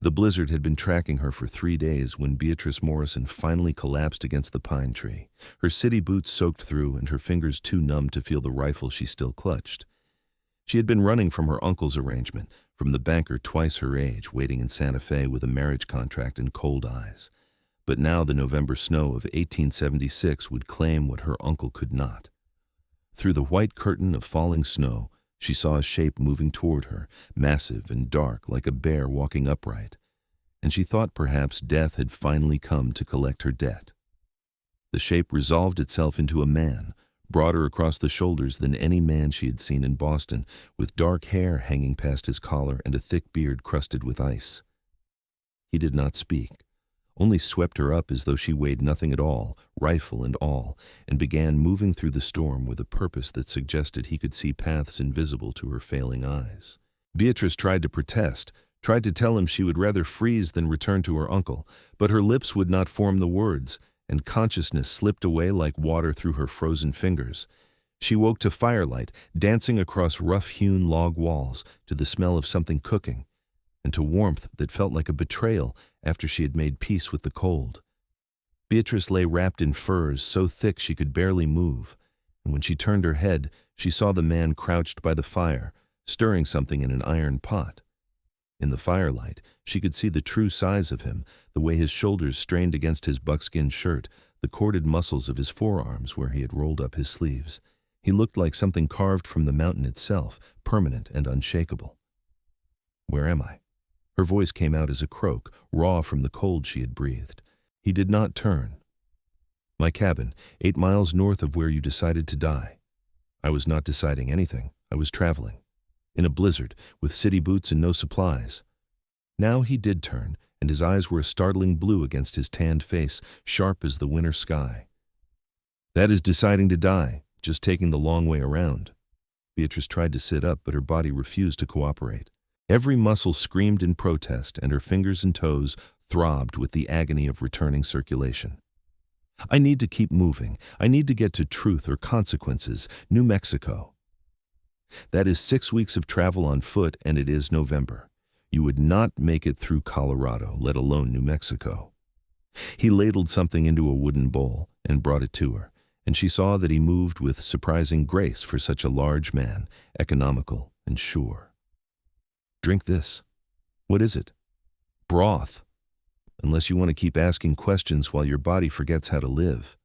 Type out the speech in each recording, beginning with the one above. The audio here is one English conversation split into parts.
The blizzard had been tracking her for 3 days when Beatrice Morrison finally collapsed against the pine tree, her city boots soaked through and her fingers too numb to feel the rifle she still clutched. She had been running from her uncle's arrangement, from the banker twice her age, waiting in Santa Fe with a marriage contract and cold eyes. But now the November snow of 1876 would claim what her uncle could not. Through the white curtain of falling snow, she saw a shape moving toward her, massive and dark like a bear walking upright, and she thought perhaps death had finally come to collect her debt. The shape resolved itself into a man, broader across the shoulders than any man she had seen in Boston, with dark hair hanging past his collar and a thick beard crusted with ice. He did not speak, only swept her up as though she weighed nothing at all, rifle and all, and began moving through the storm with a purpose that suggested he could see paths invisible to her failing eyes. Beatrice tried to protest, tried to tell him she would rather freeze than return to her uncle, but her lips would not form the words, and consciousness slipped away like water through her frozen fingers. She woke to firelight, dancing across rough-hewn log walls, to the smell of something cooking, and to warmth that felt like a betrayal after she had made peace with the cold. Beatrice lay wrapped in furs so thick she could barely move, and when she turned her head, she saw the man crouched by the fire, stirring something in an iron pot. In the firelight, she could see the true size of him, the way his shoulders strained against his buckskin shirt, the corded muscles of his forearms where he had rolled up his sleeves. He looked like something carved from the mountain itself, permanent and unshakable. "Where am I?" Her voice came out as a croak, raw from the cold she had breathed. He did not turn. "My cabin, 8 miles north of where you decided to die." I was not deciding anything. I was traveling. In a blizzard, with city boots and no supplies. Now he did turn, and his eyes were a startling blue against his tanned face, sharp as the winter sky. "That is deciding to die, just taking the long way around." Beatrice tried to sit up, but her body refused to cooperate. Every muscle screamed in protest, and her fingers and toes throbbed with the agony of returning circulation. "I need to keep moving. I need to get to Truth or Consequences, New Mexico." "That is 6 weeks of travel on foot, and it is November. You would not make it through Colorado, let alone New Mexico." He ladled something into a wooden bowl and brought it to her, and she saw that he moved with surprising grace for such a large man, economical and sure. "Drink this." "What is it?" "Broth. Unless you want to keep asking questions while your body forgets how to live."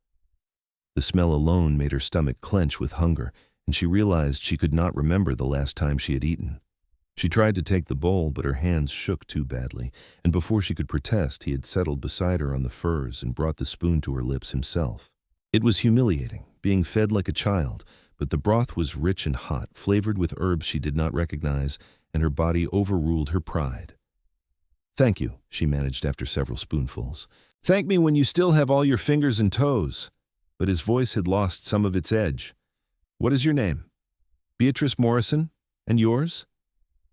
The smell alone made her stomach clench with hunger, and she realized she could not remember the last time she had eaten. She tried to take the bowl, but her hands shook too badly, and before she could protest, he had settled beside her on the furs and brought the spoon to her lips himself. It was humiliating, being fed like a child, but the broth was rich and hot, flavored with herbs she did not recognize, and her body overruled her pride. "Thank you," she managed after several spoonfuls. "Thank me when you still have all your fingers and toes." But his voice had lost some of its edge. "What is your name?" "Beatrice Morrison. And yours?"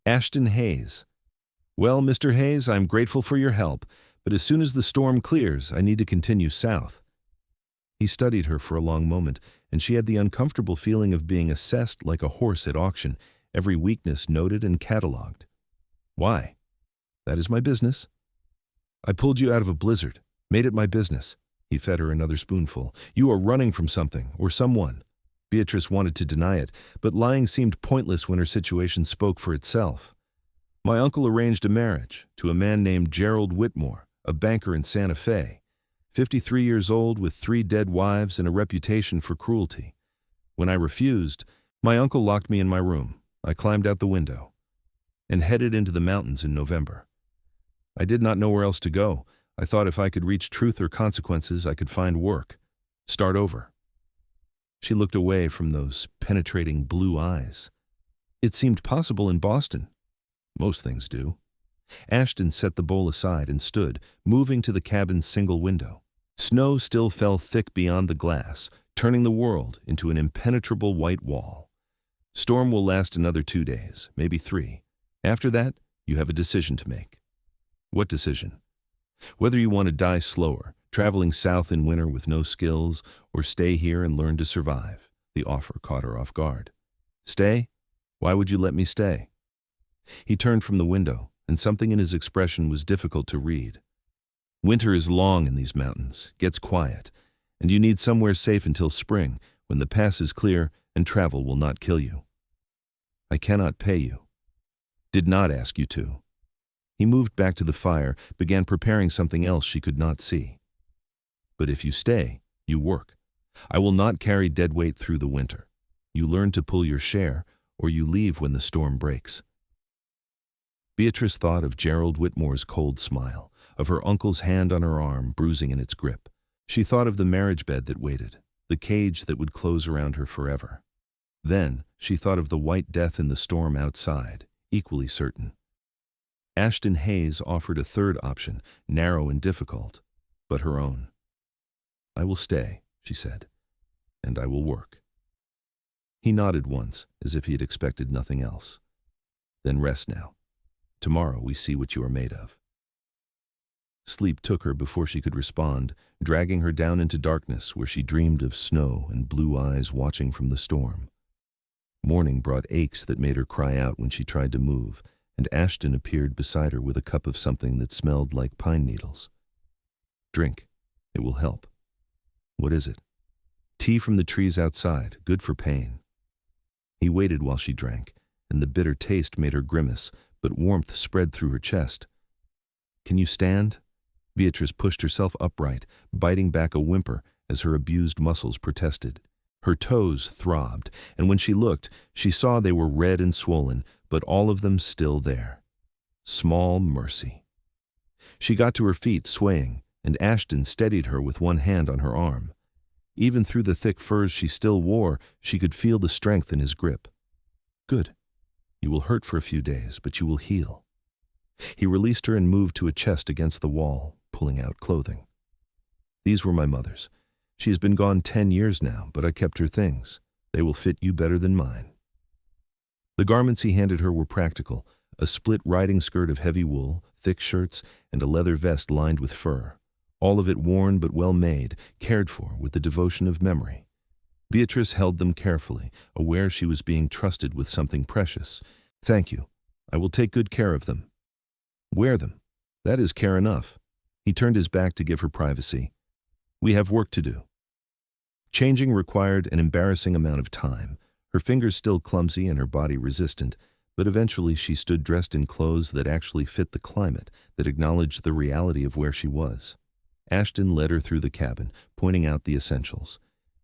"Ashton Hayes." "Well, Mr. Hayes, I'm grateful for your help, but as soon as the storm clears, I need to continue south." He studied her for a long moment, and she had the uncomfortable feeling of being assessed like a horse at auction, every weakness noted and catalogued. "Why?" "That is my business." "I pulled you out of a blizzard, made it my business." He fed her another spoonful. "You are running from something, or someone." Beatrice wanted to deny it, but lying seemed pointless when her situation spoke for itself. "My uncle arranged a marriage to a man named Gerald Whitmore, a banker in Santa Fe, 53 years old with 3 dead wives and a reputation for cruelty. When I refused, my uncle locked me in my room. I climbed out the window and headed into the mountains in November. I did not know where else to go. I thought if I could reach Truth or Consequences, I could find work, start over." She looked away from those penetrating blue eyes. "It seemed possible in Boston." "Most things do." Ashton set the bowl aside and stood, moving to the cabin's single window. Snow still fell thick beyond the glass, turning the world into an impenetrable white wall. "Storm will last another 2 days, maybe 3. After that, you have a decision to make." "What decision?" "Whether you want to die slower, traveling south in winter with no skills, or stay here and learn to survive." The offer caught her off guard. "Stay? Why would you let me stay?" He turned from the window, and something in his expression was difficult to read. Winter is long in these mountains, gets quiet, and you need somewhere safe until spring, when the pass is clear and travel will not kill you. I cannot pay you. Did not ask you to. He moved back to the fire, began preparing something else she could not see. But if you stay, you work. I will not carry dead weight through the winter. You learn to pull your share, or you leave when the storm breaks. Beatrice thought of Gerald Whitmore's cold smile, of her uncle's hand on her arm bruising in its grip. She thought of the marriage bed that waited, the cage that would close around her forever. Then she thought of the white death in the storm outside, equally certain. Ashton Hayes offered a third option, narrow and difficult, but her own. I will stay, she said, and I will work. He nodded once, as if he had expected nothing else. Then rest now. Tomorrow we see what you are made of. Sleep took her before she could respond, dragging her down into darkness where she dreamed of snow and blue eyes watching from the storm. Morning brought aches that made her cry out when she tried to move, and Ashton appeared beside her with a cup of something that smelled like pine needles. Drink. It will help. What is it? Tea from the trees outside, good for pain. He waited while she drank, and the bitter taste made her grimace, but warmth spread through her chest. Can you stand? Beatrice pushed herself upright, biting back a whimper as her abused muscles protested. Her toes throbbed, and when she looked, she saw they were red and swollen, but all of them still there. Small mercy. She got to her feet, swaying, and Ashton steadied her with one hand on her arm. Even through the thick furs she still wore, she could feel the strength in his grip. Good. You will hurt for a few days, but you will heal. He released her and moved to a chest against the wall, pulling out clothing. These were my mother's. She has been gone 10 years now, but I kept her things. They will fit you better than mine. The garments he handed her were practical, a split riding skirt of heavy wool, thick shirts, and a leather vest lined with fur. All of it worn but well made, cared for with the devotion of memory. Beatrice held them carefully, aware she was being trusted with something precious. Thank you. I will take good care of them. Wear them. That is care enough. He turned his back to give her privacy. We have work to do. Changing required an embarrassing amount of time, her fingers still clumsy and her body resistant, but eventually she stood dressed in clothes that actually fit the climate, that acknowledged the reality of where she was. Ashton led her through the cabin, pointing out the essentials.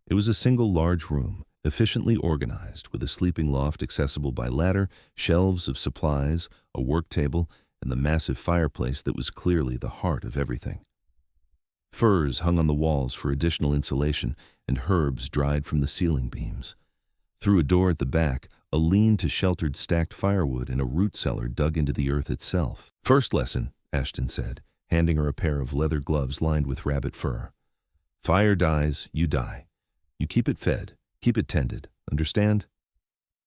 It was a single large room, efficiently organized, with a sleeping loft accessible by ladder, shelves of supplies, a work table, and the massive fireplace that was clearly the heart of everything. Furs hung on the walls for additional insulation, and herbs dried from the ceiling beams. Through a door at the back, a lean-to-sheltered stacked firewood and a root cellar dug into the earth itself. First lesson, Ashton said, handing her a pair of leather gloves lined with rabbit fur. Fire dies, you die. You keep it fed, keep it tended, understand?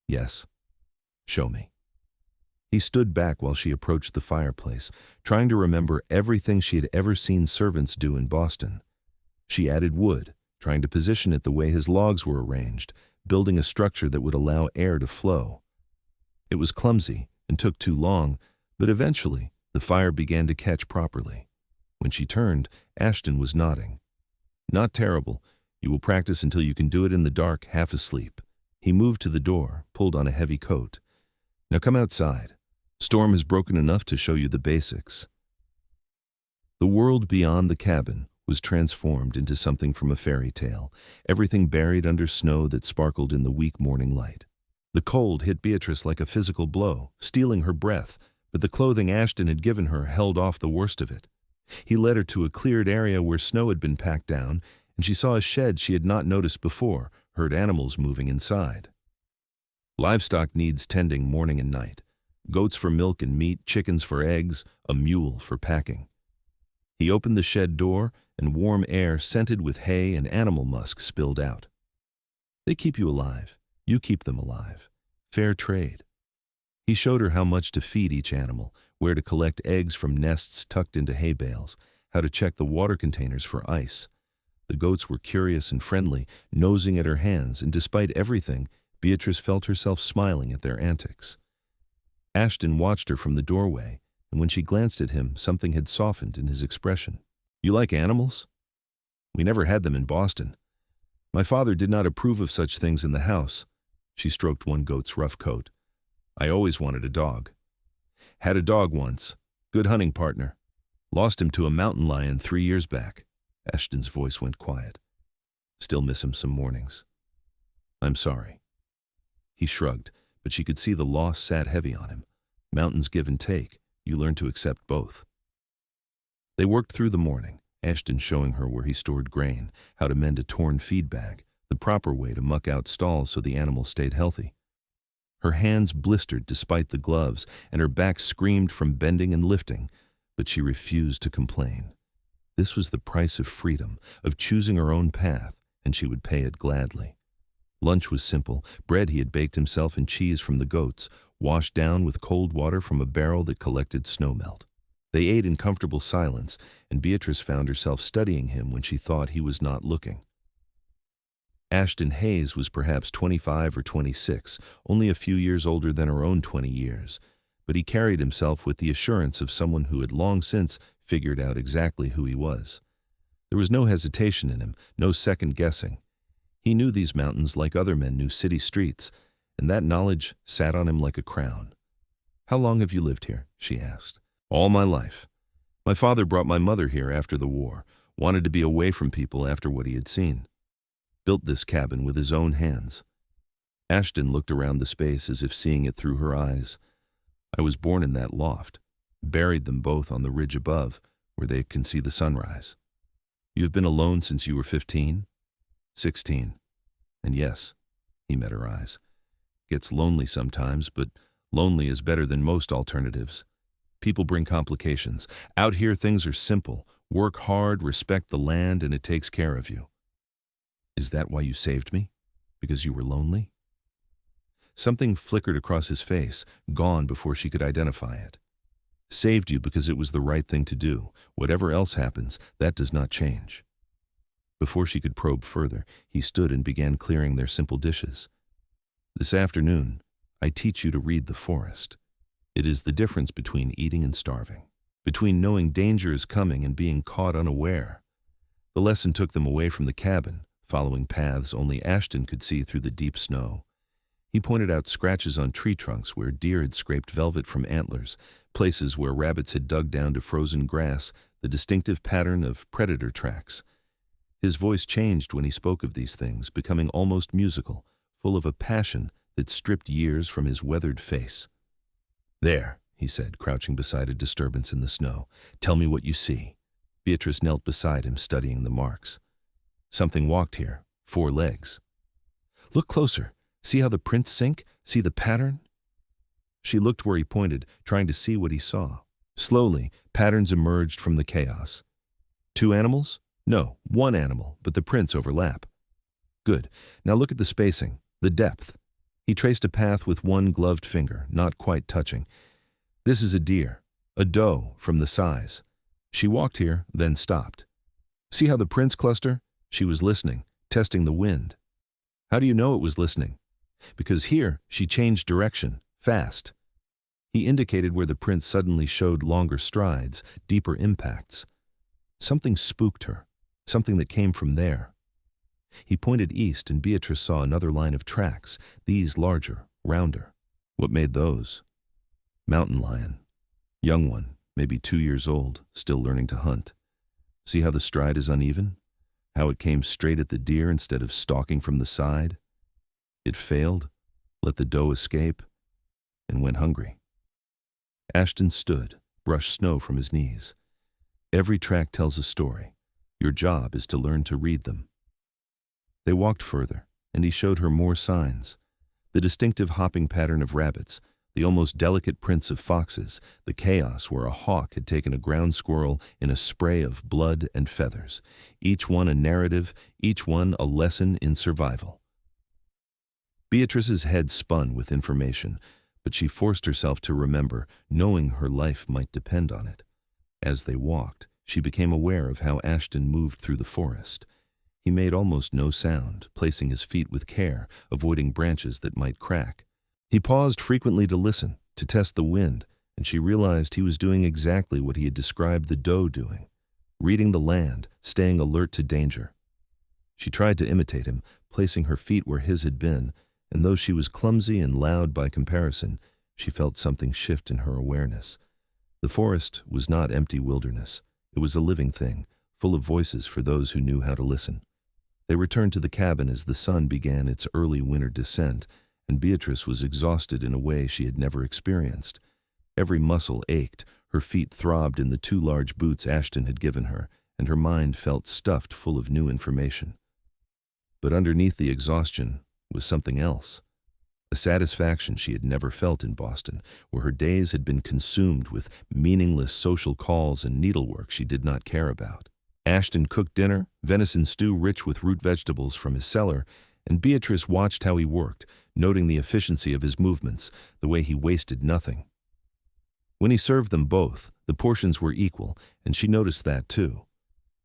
Yes. Show me. He stood back while she approached the fireplace, trying to remember everything she had ever seen servants do in Boston. She added wood, trying to position it the way his logs were arranged, building a structure that would allow air to flow. It was clumsy and took too long, but eventually the fire began to catch properly. When she turned, Ashton was nodding. Not terrible. You will practice until you can do it in the dark, half asleep. He moved to the door, pulled on a heavy coat. Now come outside. Storm has broken enough to show you the basics. The world beyond the cabin was transformed into something from a fairy tale, everything buried under snow that sparkled in the weak morning light. The cold hit Beatrice like a physical blow, stealing her breath, but the clothing Ashton had given her held off the worst of it. He led her to a cleared area where snow had been packed down, and she saw a shed she had not noticed before, heard animals moving inside. Livestock needs tending morning and night. Goats for milk and meat, chickens for eggs, a mule for packing. He opened the shed door, and warm air scented with hay and animal musk spilled out. They keep you alive. You keep them alive. Fair trade. He showed her how much to feed each animal, where to collect eggs from nests tucked into hay bales, how to check the water containers for ice. The goats were curious and friendly, nosing at her hands, and despite everything, Beatrice felt herself smiling at their antics. Ashton watched her from the doorway, and when she glanced at him, something had softened in his expression. "You like animals?" "We never had them in Boston. My father did not approve of such things in the house." She stroked one goat's rough coat. "I always wanted a dog. Had a dog once. Good hunting partner. Lost him to a mountain lion 3 years back." Ashton's voice went quiet. "Still miss him some mornings." "I'm sorry." He shrugged, but she could see the loss sat heavy on him. Mountains give and take. You learn to accept both. They worked through the morning, Ashton showing her where he stored grain, how to mend a torn feed bag, the proper way to muck out stalls so the animals stayed healthy. Her hands blistered despite the gloves, and her back screamed from bending and lifting, but she refused to complain. This was the price of freedom, of choosing her own path, and she would pay it gladly. Lunch was simple: bread he had baked himself and cheese from the goats, washed down with cold water from a barrel that collected snowmelt. They ate in comfortable silence, and Beatrice found herself studying him when she thought he was not looking. Ashton Hayes was perhaps 25 or 26, only a few years older than her own 20 years, but he carried himself with the assurance of someone who had long since figured out exactly who he was. There was no hesitation in him, no second guessing. He knew these mountains like other men knew city streets, and that knowledge sat on him like a crown. "How long have you lived here?" she asked. "All my life. My father brought my mother here after the war, wanted to be away from people after what he had seen. Built this cabin with his own hands." Ashton looked around the space as if seeing it through her eyes. "I was born in that loft. Buried them both on the ridge above, where they can see the sunrise." "You have been alone since you were 15? 16. And yes," he met her eyes. "Gets lonely sometimes, but lonely is better than most alternatives. People bring complications. Out here things are simple. Work hard, respect the land, and it takes care of you." "Is that why you saved me? Because you were lonely?" Something flickered across his face, gone before she could identify it. "Saved you because it was the right thing to do. Whatever else happens, that does not change." Before she could probe further, he stood and began clearing their simple dishes. "This afternoon, I teach you to read the forest. It is the difference between eating and starving, between knowing danger is coming and being caught unaware." The lesson took them away from the cabin, following paths only Ashton could see through the deep snow. He pointed out scratches on tree trunks where deer had scraped velvet from antlers, places where rabbits had dug down to frozen grass, the distinctive pattern of predator tracks. His voice changed when he spoke of these things, becoming almost musical, full of a passion that stripped years from his weathered face. "There," he said, crouching beside a disturbance in the snow. "Tell me what you see." Beatrice knelt beside him, studying the marks. "Something walked here, 4 legs." "Look closer. See how the prints sync? See the pattern?" She looked where he pointed, trying to see what he saw. Slowly, patterns emerged from the chaos. 2 animals? No, 1 animal, but the prints overlap. "Good. Now look at the spacing, the depth." He traced a path with one gloved finger, not quite touching. "This is a deer, a doe from the size. She walked here, then stopped. See how the prints cluster?" She was listening, testing the wind. "How do you know it was listening?" "Because here, she changed direction, fast." He indicated where the prints suddenly showed longer strides, deeper impacts. Something spooked her, something that came from there. He pointed east, and Beatrice saw another line of tracks, these larger, rounder. "What made those?" "Mountain lion. Young one, maybe 2 years old, still learning to hunt. See how the stride is uneven? How it came straight at the deer instead of stalking from the side? It failed, let the doe escape, and went hungry." Ashton stood, brushed snow from his knees. "Every track tells a story. Your job is to learn to read them." They walked further, and he showed her more signs. The distinctive hopping pattern of rabbits, the almost delicate prints of foxes, the chaos where a hawk had taken a ground squirrel in a spray of blood and feathers, each one a narrative, each one a lesson in survival. Beatrice's head spun with information, but she forced herself to remember, knowing her life might depend on it. As they walked, she became aware of how Ashton moved through the forest. He made almost no sound, placing his feet with care, avoiding branches that might crack. He paused frequently to listen, to test the wind, and she realized he was doing exactly what he had described the doe doing, reading the land, staying alert to danger. She tried to imitate him, placing her feet where his had been, and though she was clumsy and loud by comparison, she felt something shift in her awareness. The forest was not empty wilderness. It was a living thing, full of voices for those who knew how to listen. They returned to the cabin as the sun began its early winter descent, and Beatrice was exhausted in a way she had never experienced. Every muscle ached, her feet throbbed in the 2 large boots Ashton had given her, and her mind felt stuffed full of new information. But underneath the exhaustion was something else. A satisfaction she had never felt in Boston, where her days had been consumed with meaningless social calls and needlework she did not care about. Ashton cooked dinner, venison stew rich with root vegetables from his cellar, and Beatrice watched how he worked, noting the efficiency of his movements, the way he wasted nothing. When he served them both, the portions were equal, and she noticed that too.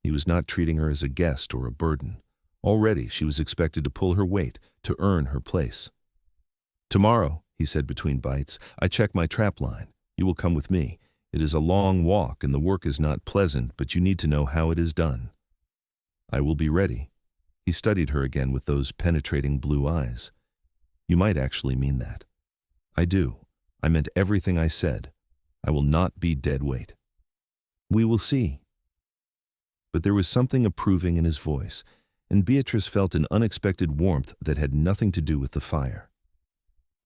He was not treating her as a guest or a burden. Already she was expected to pull her weight, to earn her place. "Tomorrow," he said between bites, "I check my trap line. You will come with me. It is a long walk and the work is not pleasant, but you need to know how it is done." "I will be ready." He studied her again with those penetrating blue eyes. "You might actually mean that." "I do. I meant everything I said. I will not be dead weight." "We will see." But there was something approving in his voice, and Beatrice felt an unexpected warmth that had nothing to do with the fire.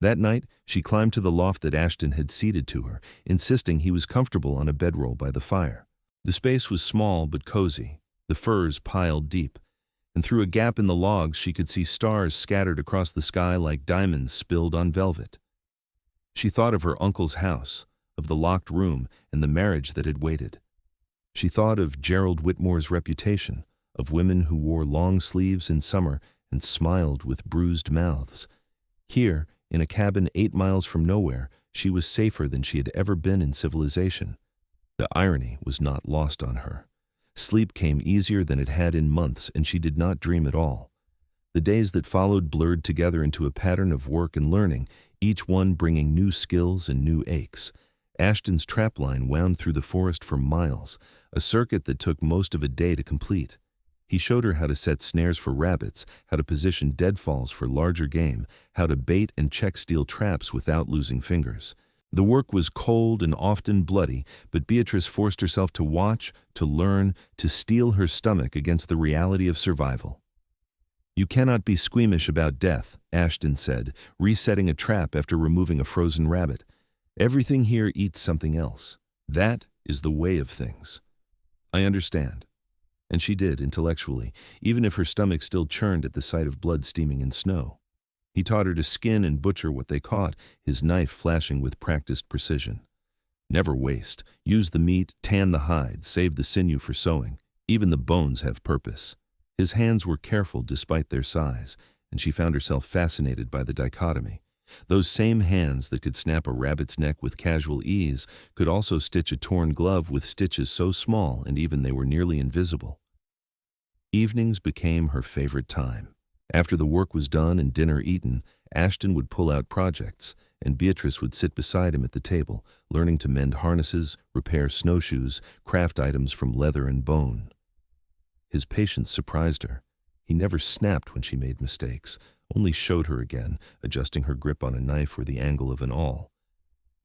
That night, she climbed to the loft that Ashton had ceded to her, insisting he was comfortable on a bedroll by the fire. The space was small but cozy, the furs piled deep, and through a gap in the logs she could see stars scattered across the sky like diamonds spilled on velvet. She thought of her uncle's house, of the locked room, and the marriage that had waited. She thought of Gerald Whitmore's reputation, of women who wore long sleeves in summer and smiled with bruised mouths. Here, in a cabin 8 miles from nowhere, she was safer than she had ever been in civilization. The irony was not lost on her. Sleep came easier than it had in months, and she did not dream at all. The days that followed blurred together into a pattern of work and learning, each one bringing new skills and new aches. Ashton's trapline wound through the forest for miles, a circuit that took most of a day to complete. He showed her how to set snares for rabbits, how to position deadfalls for larger game, how to bait and check steel traps without losing fingers. The work was cold and often bloody, but Beatrice forced herself to watch, to learn, to steel her stomach against the reality of survival. "You cannot be squeamish about death," Ashton said, resetting a trap after removing a frozen rabbit. "Everything here eats something else. That is the way of things." "I understand." And she did, intellectually, even if her stomach still churned at the sight of blood steaming in snow. He taught her to skin and butcher what they caught, his knife flashing with practiced precision. "Never waste. Use the meat, tan the hide, save the sinew for sewing. Even the bones have purpose." His hands were careful despite their size, and she found herself fascinated by the dichotomy. Those same hands that could snap a rabbit's neck with casual ease could also stitch a torn glove with stitches so small and even they were nearly invisible. Evenings became her favorite time. After the work was done and dinner eaten, Ashton would pull out projects, and Beatrice would sit beside him at the table, learning to mend harnesses, repair snowshoes, craft items from leather and bone. His patience surprised her. He never snapped when she made mistakes, only showed her again, adjusting her grip on a knife or the angle of an awl.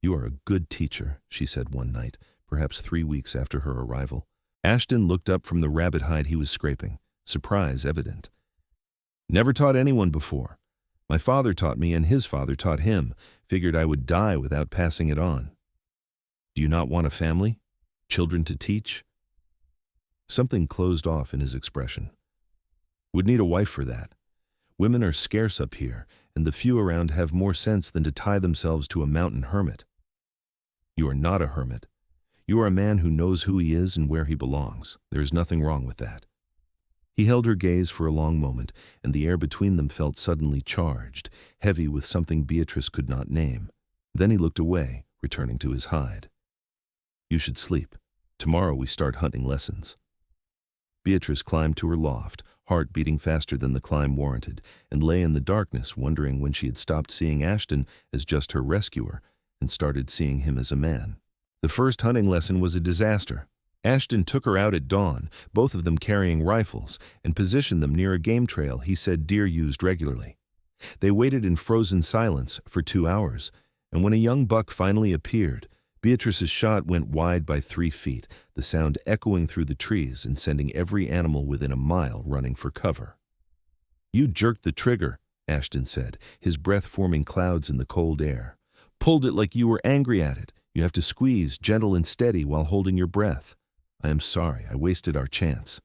"You are a good teacher," she said one night, perhaps 3 weeks after her arrival. Ashton looked up from the rabbit hide he was scraping, surprise evident. "Never taught anyone before. My father taught me and his father taught him. Figured I would die without passing it on." "Do you not want a family? Children to teach?" Something closed off in his expression. "Would need a wife for that. Women are scarce up here, and the few around have more sense than to tie themselves to a mountain hermit." "You are not a hermit. You are a man who knows who he is and where he belongs. There is nothing wrong with that." He held her gaze for a long moment, and the air between them felt suddenly charged, heavy with something Beatrice could not name. Then he looked away, returning to his hide. "You should sleep. Tomorrow we start hunting lessons." Beatrice climbed to her loft, heart beating faster than the climb warranted, and lay in the darkness wondering when she had stopped seeing Ashton as just her rescuer and started seeing him as a man. The first hunting lesson was a disaster. Ashton took her out at dawn, both of them carrying rifles, and positioned them near a game trail he said deer used regularly. They waited in frozen silence for 2 hours, and when a young buck finally appeared, Beatrice's shot went wide by 3 feet, the sound echoing through the trees and sending every animal within a mile running for cover. "You jerked the trigger," Ashton said, his breath forming clouds in the cold air. "Pulled it like you were angry at it. You have to squeeze, gentle and steady, while holding your breath. I am sorry, I wasted our chance.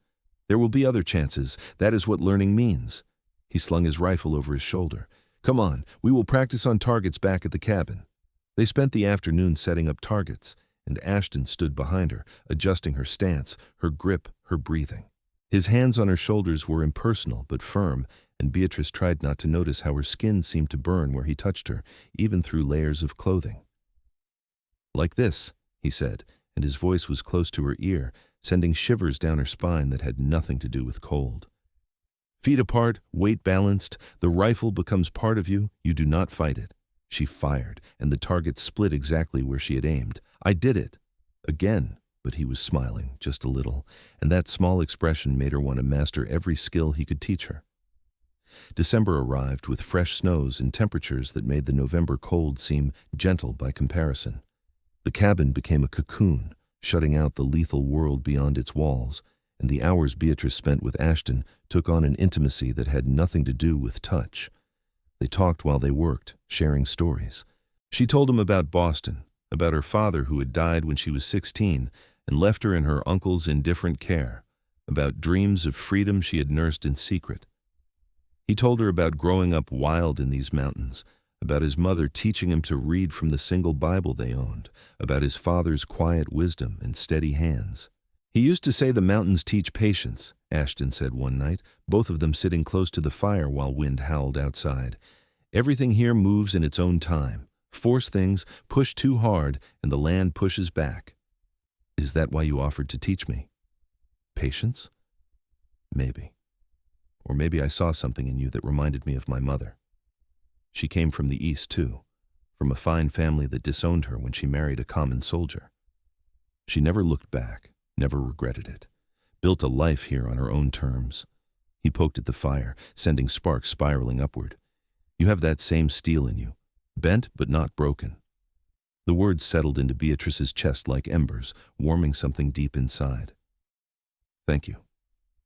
There will be other chances. That is what learning means." He slung his rifle over his shoulder. "Come on, we will practice on targets back at the cabin." They spent the afternoon setting up targets, and Ashton stood behind her, adjusting her stance, her grip, her breathing. His hands on her shoulders were impersonal but firm, and Beatrice tried not to notice how her skin seemed to burn where he touched her, even through layers of clothing. "Like this," he said, and his voice was close to her ear, sending shivers down her spine that had nothing to do with cold. "Feet apart, weight balanced, the rifle becomes part of you, you do not fight it." She fired, and the target split exactly where she had aimed. "I did it." Again, but he was smiling, just a little, and that small expression made her want to master every skill he could teach her. December arrived with fresh snows and temperatures that made the November cold seem gentle by comparison. The cabin became a cocoon, shutting out the lethal world beyond its walls, and the hours Beatrice spent with Ashton took on an intimacy that had nothing to do with touch. They talked while they worked, sharing stories. She told him about Boston, about her father who had died when she was 16 and left her in her uncle's indifferent care, about dreams of freedom she had nursed in secret. He told her about growing up wild in these mountains, about his mother teaching him to read from the single Bible they owned, about his father's quiet wisdom and steady hands. "He used to say the mountains teach patience," Ashton said one night, both of them sitting close to the fire while wind howled outside. "Everything here moves in its own time. Force things, push too hard, and the land pushes back." "Is that why you offered to teach me?" "Patience? Maybe. Or maybe I saw something in you that reminded me of my mother. She came from the East, too, from a fine family that disowned her when she married a common soldier. She never looked back, never regretted it. Built a life here on her own terms." He poked at the fire, sending sparks spiraling upward. "You have that same steel in you, bent but not broken." The words settled into Beatrice's chest like embers, warming something deep inside. "Thank you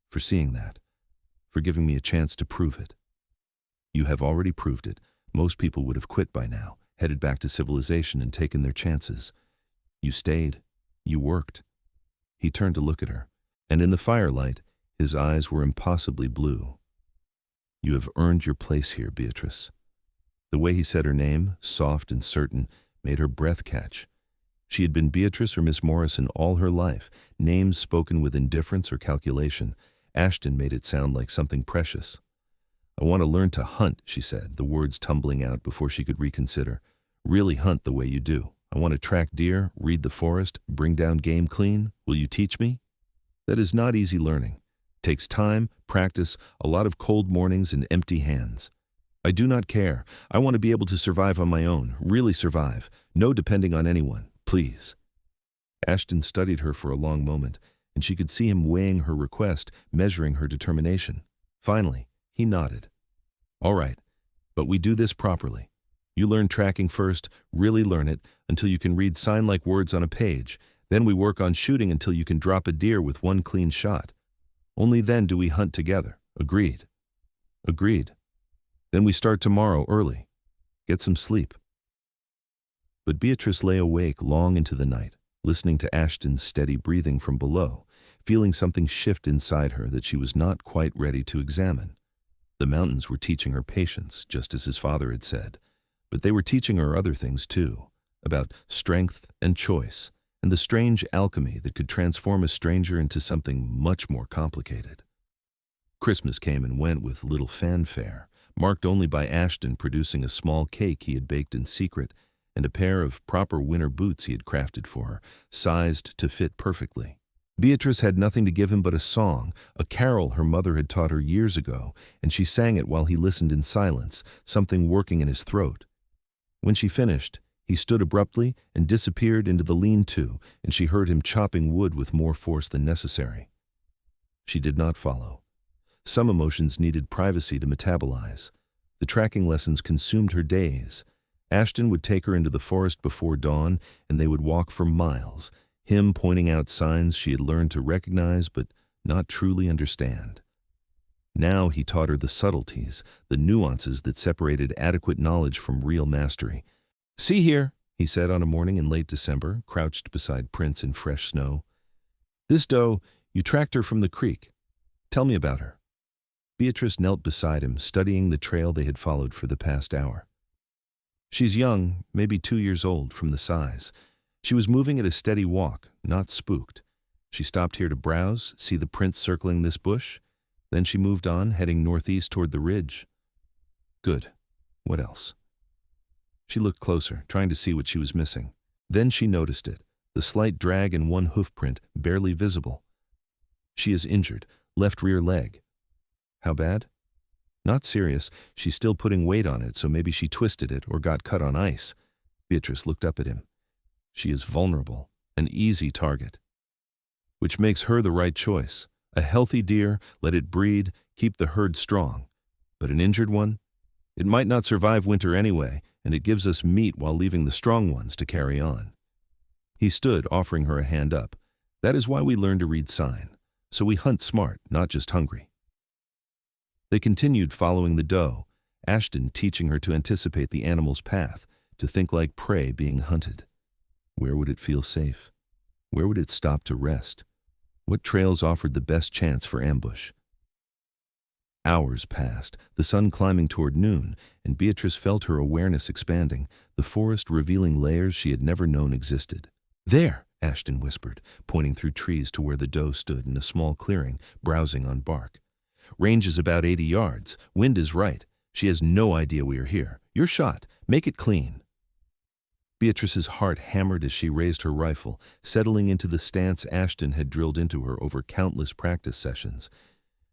for seeing that, for giving me a chance to prove it." "You have already proved it. Most people would have quit by now, headed back to civilization and taken their chances. You stayed. You worked." He turned to look at her, and in the firelight, his eyes were impossibly blue. "You have earned your place here, Beatrice." The way he said her name, soft and certain, made her breath catch. She had been Beatrice or Miss Morrison all her life, names spoken with indifference or calculation. Ashton made it sound like something precious. "I want to learn to hunt," she said, the words tumbling out before she could reconsider. "Really hunt the way you do. I want to track deer, read the forest, bring down game clean. Will you teach me?" "That is not easy learning. Takes time, practice, a lot of cold mornings and empty hands." "I do not care. I want to be able to survive on my own, really survive. No depending on anyone, please." Ashton studied her for a long moment, and she could see him weighing her request, measuring her determination. Finally, he nodded. "All right, but we do this properly. You learn tracking first, really learn it, until you can read sign-like words on a page. Then we work on shooting until you can drop a deer with one clean shot. Only then do we hunt together. Agreed?" "Agreed. Then we start tomorrow early. Get some sleep." But Beatrice lay awake long into the night, listening to Ashton's steady breathing from below, feeling something shift inside her that she was not quite ready to examine. The mountains were teaching her patience, just as his father had said, but they were teaching her other things too, about strength and choice, and the strange alchemy that could transform a stranger into something much more complicated. Christmas came and went with little fanfare, marked only by Ashton producing a small cake he had baked in secret and a pair of proper winter boots he had crafted for her, sized to fit perfectly. Beatrice had nothing to give him but a song, a carol her mother had taught her years ago, and she sang it while he listened in silence, something working in his throat. When she finished, He stood abruptly and disappeared into the lean-to, and she heard him chopping wood with more force than necessary. She did not follow. Some emotions needed privacy to metabolize. The tracking lessons consumed her days. Ashton would take her into the forest before dawn, and they would walk for miles, him pointing out signs she had learned to recognize but not truly understand. Now he taught her the subtleties, the nuances that separated adequate knowledge from real mastery. "See here," he said on a morning in late December, crouched beside Prince in fresh snow. "This doe, you tracked her from the creek. Tell me about her." Beatrice knelt beside him, studying the trail they had followed for the past hour. "She's young, maybe 2 years old, from the size. She was moving at a steady walk, not spooked. She stopped here to browse, see the prince circling this bush. Then she moved on, heading northeast toward the ridge." "Good. What else?" She looked closer, trying to see what she was missing. Then she noticed it, the slight drag in one hoofprint, barely visible. "She is injured, left rear leg." "How bad?" "Not serious. She's still putting weight on it, so maybe she twisted it or got cut on ice." Beatrice looked up at him. "She is vulnerable, an easy target." "Which makes her the right choice. A healthy deer, let it breed, keep the herd strong. But an injured one? It might not survive winter anyway, and it gives us meat while leaving the strong ones to carry on." He stood, offering her a hand up. "That is why we learn to read sign. So we hunt smart, not just hungry." They continued following the doe, Ashton teaching her to anticipate the animal's path, to think like prey being hunted. Where would it feel safe? Where would it stop to rest? What trails offered the best chance for ambush? Hours passed, the sun climbing toward noon, and Beatrice felt her awareness expanding, the forest revealing layers she had never known existed. "There," Ashton whispered, pointing through trees to where the doe stood in a small clearing, browsing on bark. "Range is about 80 yards. Wind is right. She has no idea we are here. Your shot. Make it clean." Beatrice's heart hammered as she raised her rifle, settling into the stance Ashton had drilled into her over countless practice sessions.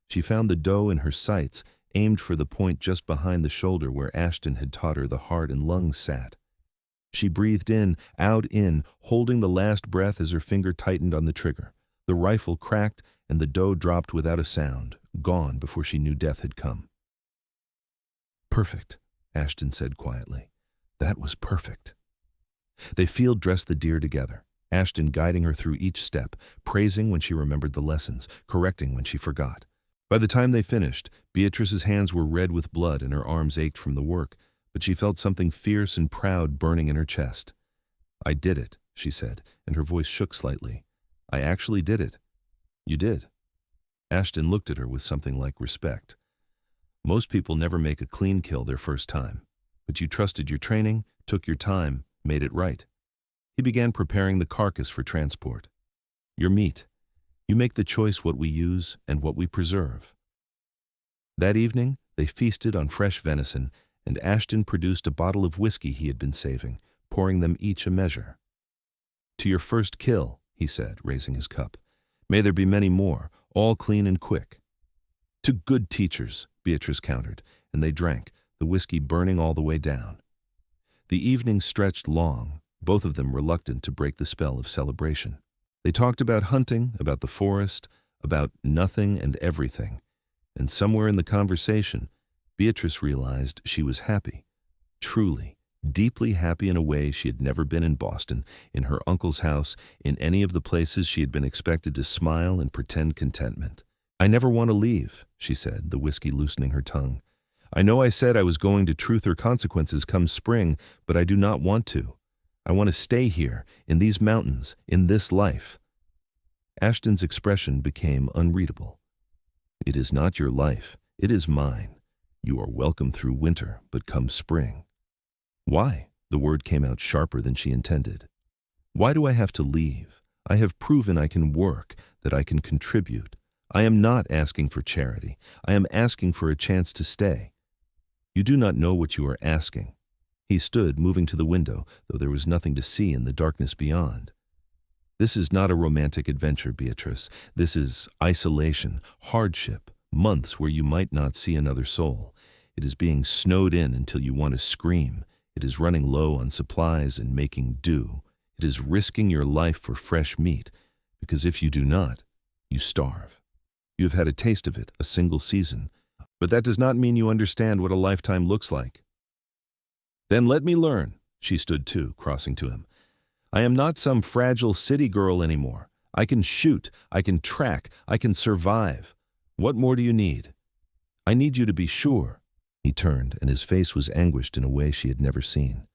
She found the doe in her sights, aimed for the point just behind the shoulder where Ashton had taught her the heart and lungs sat. She breathed in, out, in, holding the last breath as her finger tightened on the trigger. The rifle cracked, and the doe dropped without a sound, gone before she knew death had come. "Perfect," Ashton said quietly. "That was perfect." They field-dressed the deer together, Ashton guiding her through each step, praising when she remembered the lessons, correcting when she forgot. By the time they finished, Beatrice's hands were red with blood and her arms ached from the work, but she felt something fierce and proud burning in her chest. "I did it," she said, and her voice shook slightly. "I actually did it." "You did." Ashton looked at her with something like respect. "Most people never make a clean kill their first time, but you trusted your training, took your time, made it right." He began preparing the carcass for transport. "Your meat. You make the choice what we use and what we preserve." That evening, they feasted on fresh venison, and Ashton produced a bottle of whiskey he had been saving, pouring them each a measure. "To your first kill," he said, raising his cup. "May there be many more, all clean and quick." "To good teachers," Beatrice countered, and they drank, the whiskey burning all the way down. The evening stretched long, both of them reluctant to break the spell of celebration. They talked about hunting, about the forest, about nothing and everything. And somewhere in the conversation, Beatrice realized she was happy. Truly, deeply happy in a way she had never been in Boston, in her uncle's house, in any of the places she had been expected to smile and pretend contentment. "I never want to leave," she said, the whiskey loosening her tongue. "I know I said I was going to truth or consequences come spring, but I do not want to. I want to stay here, in these mountains, in this life." Ashton's expression became unreadable. "It is not your life, it is mine. You are welcome through winter, but come spring." "Why?" The word came out sharper than she intended. "Why do I have to leave? I have proven I can work, that I can contribute. I am not asking for charity. I am asking for a chance to stay." "You do not know what you are asking." He stood, moving to the window, though there was nothing to see in the darkness beyond. "This is not a romantic adventure, Beatrice. This is isolation, hardship, months where you might not see another soul. It is being snowed in until you want to scream. It is running low on supplies and making do. It is risking your life for fresh meat, because if you do not, you starve. You have had a taste of it, a single season, but that does not mean you understand what a lifetime looks like. Then let me learn. She stood too, crossing to him. I am not some fragile city girl anymore. I can shoot, I can track, I can survive. What more do you need? I need you to be sure. He turned, and his face was anguished in a way she had never seen.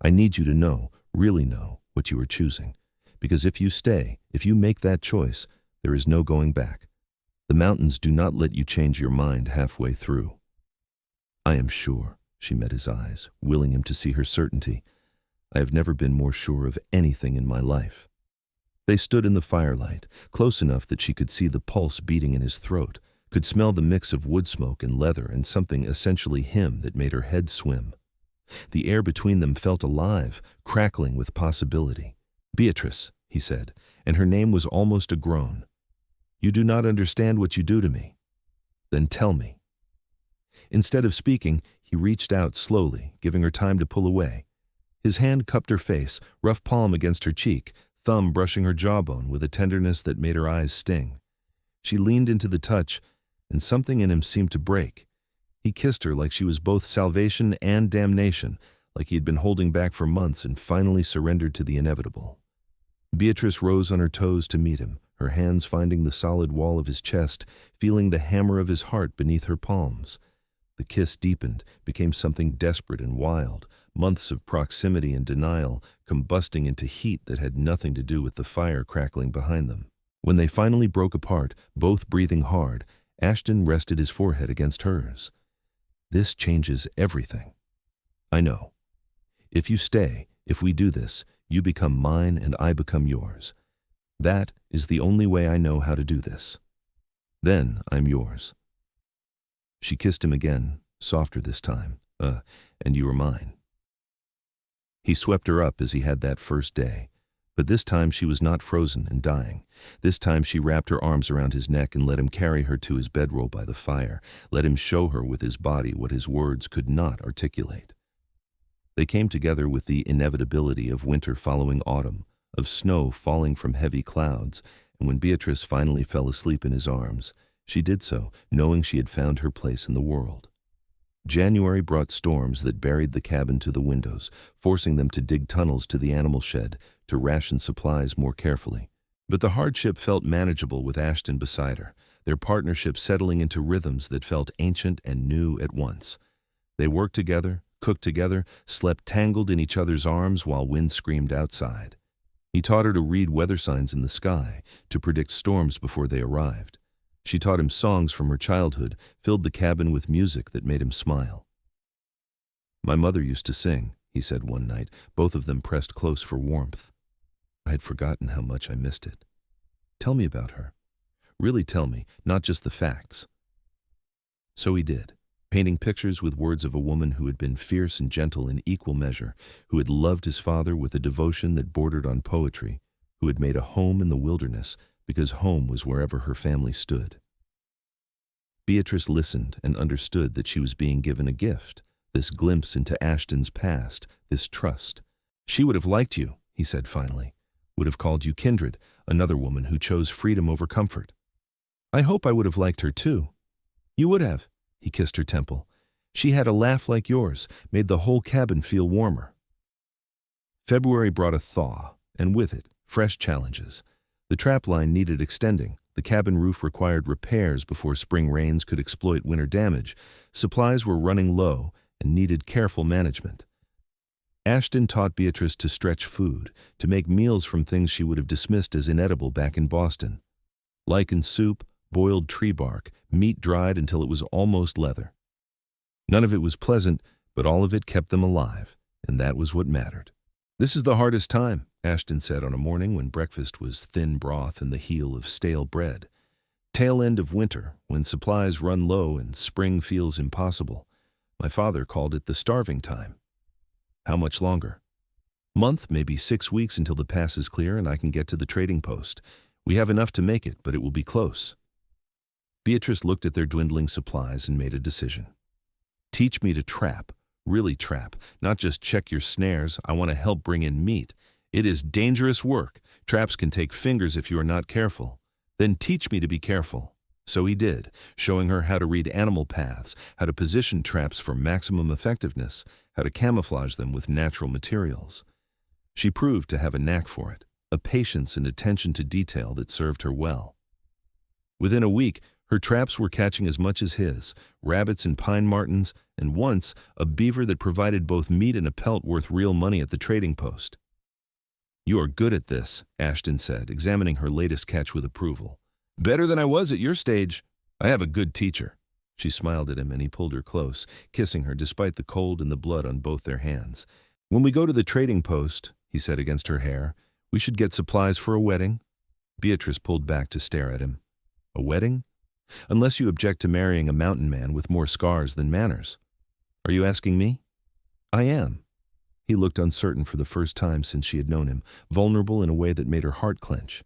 I need you to know, really know, what you are choosing. Because if you stay, if you make that choice, there is no going back. The mountains do not let you change your mind halfway through. I am sure. She met his eyes, willing him to see her certainty. I have never been more sure of anything in my life. They stood in the firelight, close enough that she could see the pulse beating in his throat, could smell the mix of wood smoke and leather and something essentially him that made her head swim. The air between them felt alive, crackling with possibility. Beatrice, he said, and her name was almost a groan. You do not understand what you do to me. Then tell me. Instead of speaking, he reached out slowly, giving her time to pull away. His hand cupped her face, rough palm against her cheek, thumb brushing her jawbone with a tenderness that made her eyes sting. She leaned into the touch, and something in him seemed to break. He kissed her like she was both salvation and damnation, like he had been holding back for months and finally surrendered to the inevitable. Beatrice rose on her toes to meet him, her hands finding the solid wall of his chest, feeling the hammer of his heart beneath her palms. The kiss deepened, became something desperate and wild, months of proximity and denial, combusting into heat that had nothing to do with the fire crackling behind them. When they finally broke apart, both breathing hard, Ashton rested his forehead against hers. This changes everything. I know. If you stay, if we do this, you become mine and I become yours. That is the only way I know how to do this. Then I'm yours. She kissed him again, softer this time. And you are mine. He swept her up as he had that first day, but this time she was not frozen and dying. This time she wrapped her arms around his neck and let him carry her to his bedroll by the fire, let him show her with his body what his words could not articulate. They came together with the inevitability of winter following autumn, of snow falling from heavy clouds, and when Beatrice finally fell asleep in his arms, she did so, knowing she had found her place in the world. January brought storms that buried the cabin to the windows, forcing them to dig tunnels to the animal shed, to ration supplies more carefully. But the hardship felt manageable with Ashton beside her, their partnership settling into rhythms that felt ancient and new at once. They worked together, cooked together, slept tangled in each other's arms while wind screamed outside. He taught her to read weather signs in the sky, to predict storms before they arrived. She taught him songs from her childhood, filled the cabin with music that made him smile. My mother used to sing, he said one night, both of them pressed close for warmth. I had forgotten how much I missed it. Tell me about her. Really tell me, not just the facts. So he did, painting pictures with words of a woman who had been fierce and gentle in equal measure, who had loved his father with a devotion that bordered on poetry, who had made a home in the wilderness, because home was wherever her family stood. Beatrice listened and understood that she was being given a gift, this glimpse into Ashton's past, this trust. She would have liked you, he said finally, would have called you kindred, another woman who chose freedom over comfort. I hope I would have liked her too. You would have, he kissed her temple. She had a laugh like yours, made the whole cabin feel warmer. February brought a thaw, and with it, fresh challenges. The trap line needed extending, the cabin roof required repairs before spring rains could exploit winter damage, supplies were running low and needed careful management. Ashton taught Beatrice to stretch food, to make meals from things she would have dismissed as inedible back in Boston. Lichen soup, boiled tree bark, meat dried until it was almost leather. None of it was pleasant, but all of it kept them alive, and that was what mattered. This is the hardest time, Ashton said on a morning when breakfast was thin broth and the heel of stale bread. Tail end of winter, when supplies run low and spring feels impossible. My father called it the starving time. How much longer? Month, maybe 6 weeks until the pass is clear and I can get to the trading post. We have enough to make it, but it will be close. Beatrice looked at their dwindling supplies and made a decision. Teach me to trap, Really trap, not just check your snares. I want to help bring in meat. It is dangerous work. Traps can take fingers if you are not careful. Then teach me to be careful. So he did, showing her how to read animal paths, how to position traps for maximum effectiveness, how to camouflage them with natural materials. She proved to have a knack for it, a patience and attention to detail that served her well. Within a week, her traps were catching as much as his, rabbits and pine martens, and once, a beaver that provided both meat and a pelt worth real money at the trading post. "You are good at this," Ashton said, examining her latest catch with approval. "Better than I was at your stage. I have a good teacher." She smiled at him and he pulled her close, kissing her despite the cold and the blood on both their hands. "When we go to the trading post," he said against her hair, "we should get supplies for a wedding." Beatrice pulled back to stare at him. "A wedding? Unless you object to marrying a mountain man with more scars than manners. Are you asking me?" "I am." He looked uncertain for the first time since she had known him, vulnerable in a way that made her heart clench.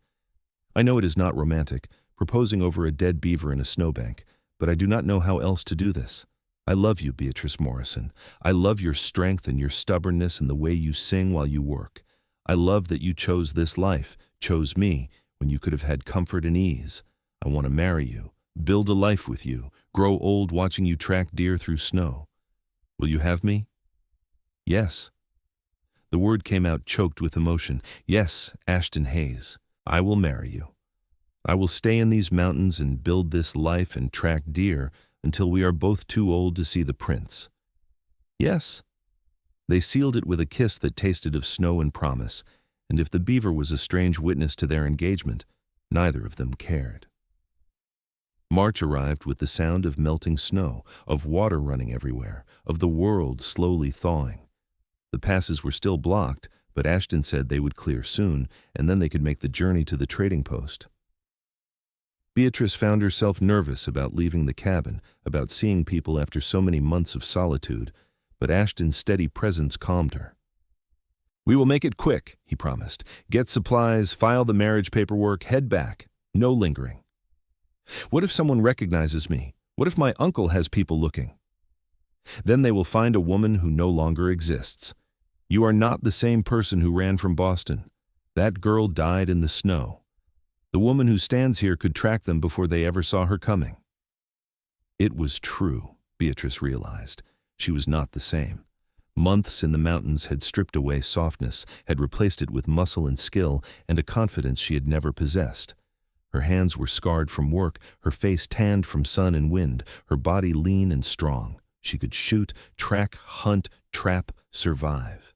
"I know it is not romantic, proposing over a dead beaver in a snowbank, but I do not know how else to do this. I love you, Beatrice Morrison. I love your strength and your stubbornness and the way you sing while you work. I love that you chose this life, chose me, when you could have had comfort and ease. I want to marry you, build a life with you, grow old watching you track deer through snow. Will you have me?" "Yes." The word came out choked with emotion. "Yes, Ashton Hayes, I will marry you. I will stay in these mountains and build this life and track deer until we are both too old to see the prince." "Yes." They sealed it with a kiss that tasted of snow and promise, and if the beaver was a strange witness to their engagement, neither of them cared. March arrived with the sound of melting snow, of water running everywhere, of the world slowly thawing. The passes were still blocked, but Ashton said they would clear soon, and then they could make the journey to the trading post. Beatrice found herself nervous about leaving the cabin, about seeing people after so many months of solitude, but Ashton's steady presence calmed her. "We will make it quick," he promised. "Get supplies, file the marriage paperwork, head back. No lingering." "What if someone recognizes me? What if my uncle has people looking?" "Then they will find a woman who no longer exists. You are not the same person who ran from Boston. That girl died in the snow. The woman who stands here could track them before they ever saw her coming." It was true, Beatrice realized. She was not the same. Months in the mountains had stripped away softness, had replaced it with muscle and skill, and a confidence she had never possessed. Her hands were scarred from work, her face tanned from sun and wind, her body lean and strong. She could shoot, track, hunt, trap, survive.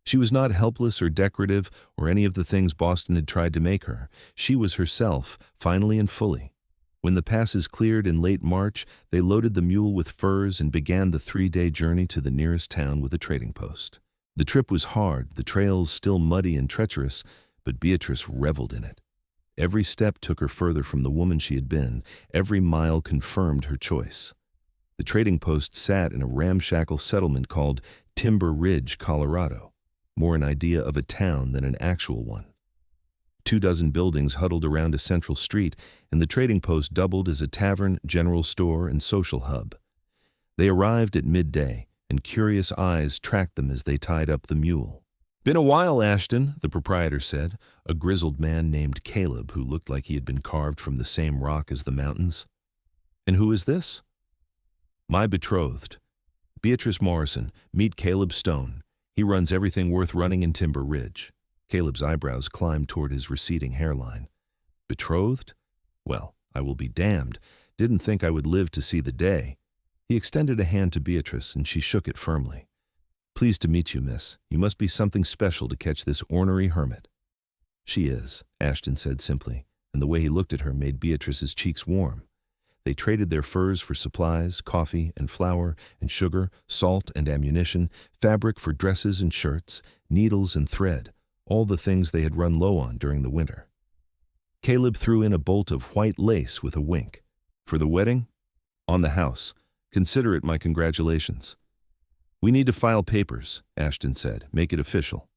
She was not helpless or decorative or any of the things Boston had tried to make her. She was herself, finally and fully. When the passes cleared in late March, they loaded the mule with furs and began the 3-day journey to the nearest town with a trading post. The trip was hard, the trails still muddy and treacherous, but Beatrice reveled in it. Every step took her further from the woman she had been. Every mile confirmed her choice. The trading post sat in a ramshackle settlement called Timber Ridge, Colorado. More an idea of a town than an actual one. 24 buildings huddled around a central street, and the trading post doubled as a tavern, general store, and social hub. They arrived at midday, and curious eyes tracked them as they tied up the mule. "Been a while, Ashton," the proprietor said, a grizzled man named Caleb who looked like he had been carved from the same rock as the mountains. "And who is this?" "My betrothed. Beatrice Morrison, meet Caleb Stone. He runs everything worth running in Timber Ridge." Caleb's eyebrows climbed toward his receding hairline. "Betrothed? Well, I will be damned. Didn't think I would live to see the day." He extended a hand to Beatrice, and she shook it firmly. "Pleased to meet you, miss. You must be something special to catch this ornery hermit." "She is," Ashton said simply, and the way he looked at her made Beatrice's cheeks warm. They traded their furs for supplies, coffee and flour and sugar, salt and ammunition, fabric for dresses and shirts, needles and thread, all the things they had run low on during the winter. Caleb threw in a bolt of white lace with a wink. "For the wedding? On the house. Consider it my congratulations." "We need to file papers," Ashton said. "Make it official."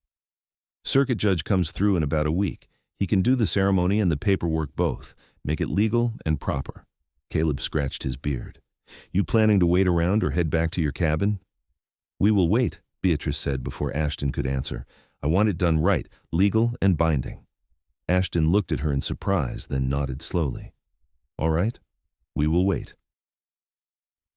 "Circuit judge comes through in about a week. He can do the ceremony and the paperwork both. Make it legal and proper." Caleb scratched his beard. "You planning to wait around or head back to your cabin?" "We will wait," Beatrice said before Ashton could answer. "I want it done right, legal and binding." Ashton looked at her in surprise, then nodded slowly. "All right, we will wait."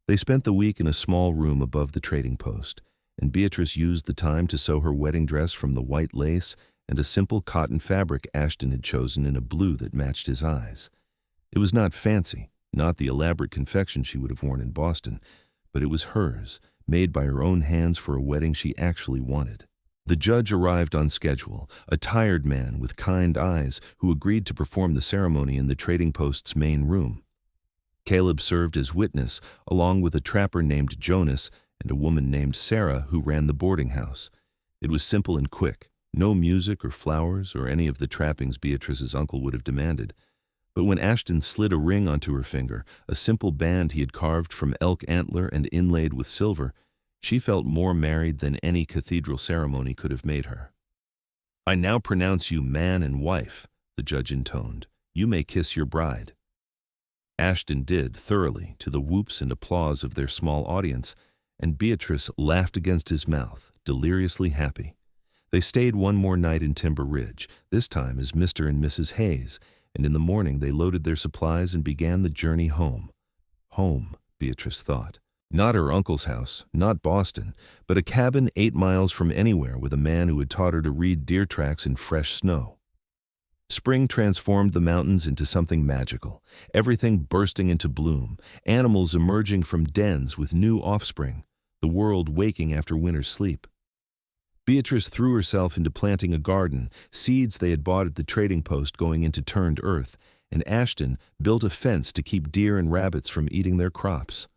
They spent the week in a small room above the trading post, and Beatrice used the time to sew her wedding dress from the white lace and a simple cotton fabric Ashton had chosen in a blue that matched his eyes. It was not fancy, not the elaborate confection she would have worn in Boston, but it was hers, made by her own hands for a wedding she actually wanted. The judge arrived on schedule, a tired man with kind eyes who agreed to perform the ceremony in the trading post's main room. Caleb served as witness, along with a trapper named Jonas and a woman named Sarah who ran the boarding house. It was simple and quick, no music or flowers or any of the trappings Beatrice's uncle would have demanded. But when Ashton slid a ring onto her finger, a simple band he had carved from elk antler and inlaid with silver, she felt more married than any cathedral ceremony could have made her. "I now pronounce you man and wife," the judge intoned. "You may kiss your bride." Ashton did, thoroughly, to the whoops and applause of their small audience, and Beatrice laughed against his mouth, deliriously happy. They stayed one more night in Timber Ridge, this time as Mr. and Mrs. Hayes, and in the morning they loaded their supplies and began the journey home. Home, Beatrice thought. Not her uncle's house, not Boston, but a cabin 8 miles from anywhere with a man who had taught her to read deer tracks in fresh snow. Spring transformed the mountains into something magical, everything bursting into bloom, animals emerging from dens with new offspring, the world waking after winter's sleep. Beatrice threw herself into planting a garden, seeds they had bought at the trading post going into turned earth, and Ashton built a fence to keep deer and rabbits from eating their crops.